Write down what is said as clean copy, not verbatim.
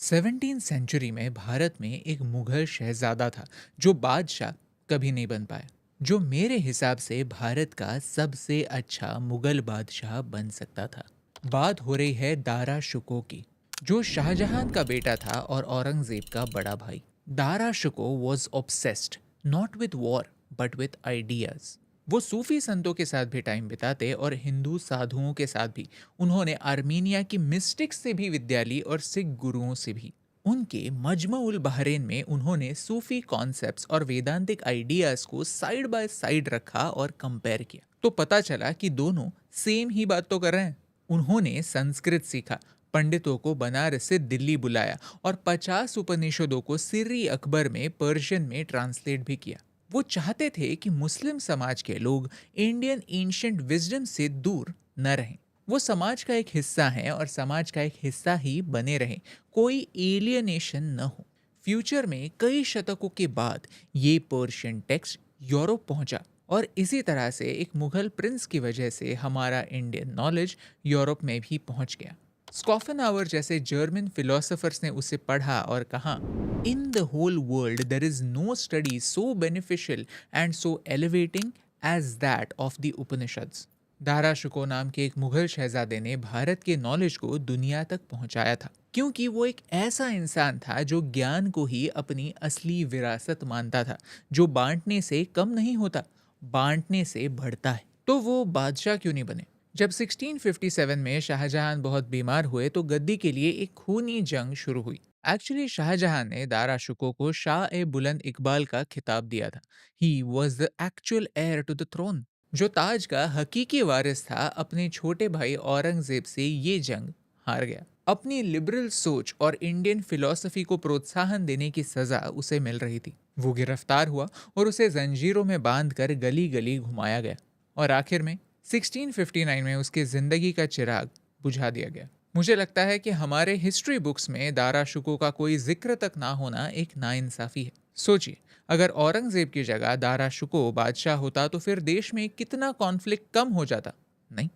17वीं century में भारत में एक मुगल शहजादा था जो बादशाह कभी नहीं बन पाया, जो मेरे हिसाब से भारत का सबसे अच्छा मुगल बादशाह बन सकता था। बात हो रही है दारा शुको की, जो शाहजहां का बेटा था और औरंगजेब का बड़ा भाई। Dara Shukoh was obsessed not with war but with ideas. वो सूफी संतों के साथ भी टाइम बिताते और हिंदू साधुओं के साथ भी। उन्होंने आर्मीनिया की मिस्टिक्स से भी विद्या ली और सिख गुरुओं से भी। उनके मजमा उल बहरेन में उन्होंने सूफी कॉन्सेप्ट्स और वेदांतिक आइडियाज को साइड बाय साइड रखा और कंपेयर किया, तो पता चला कि दोनों सेम ही बात तो कर रहे हैं। उन्होंने संस्कृत सीखा, पंडितों को बनारस से दिल्ली बुलाया और 50 उपनिषदों को सिर्री अकबर में पर्शियन में ट्रांसलेट भी किया। वो चाहते थे कि मुस्लिम समाज के लोग इंडियन एंशिएंट विजडम से दूर न रहें। वो समाज का एक हिस्सा हैं और समाज का एक हिस्सा ही बने रहें, कोई एलियनेशन न हो। फ्यूचर में कई शतकों के बाद ये पर्शियन टेक्स्ट यूरोप पहुंचा और इसी तरह से एक मुगल प्रिंस की वजह से हमारा इंडियन नॉलेज यूरोप में भी पहुंच गया। स्कॉफेनहावर जैसे जर्मन फिलोसोफर्स ने उसे पढ़ा और कहा, in the whole world there is no study so beneficial and so elevating as that of the Upanishads. Dara Shukoh नाम के एक मुगल शहजादे ने भारत के नॉलेज को दुनिया तक पहुंचाया था, क्योंकि वो एक ऐसा इंसान था जो ज्ञान को ही अपनी असली विरासत मानता था, जो बांटने से कम नहीं होता, बांटने से बढ़ता है। तो वो बादशाह क्यों नहीं बने? जब 1657 में शाहजहां बहुत बीमार हुए तो गद्दी के लिए एक खूनी जंग शुरू हुई। एक्चुअली शाहजहां ने दारा शुको को शाह ए बुलंद इकबाल का खिताब दिया था। He was the actual heir to the throne. जो ताज का हकीकी वारिस था, अपने छोटे भाई औरंगजेब से ये जंग हार गया। अपनी लिबरल सोच और इंडियन फिलॉसफी को प्रोत्साहन देने की सजा उसे मिल रही थी। वो गिरफ्तार हुआ और उसे जंजीरों में बांधकर गली गली घुमाया गया और आखिर में 1659 में उसकी जिंदगी का चिराग बुझा दिया गया। मुझे लगता है कि हमारे हिस्ट्री बुक्स में दारा शुको का कोई जिक्र तक ना होना एक नाइंसाफी है। सोचिए, अगर औरंगजेब की जगह दारा शुको बादशाह होता तो फिर देश में कितना कॉन्फ्लिक्ट कम हो जाता। नहीं,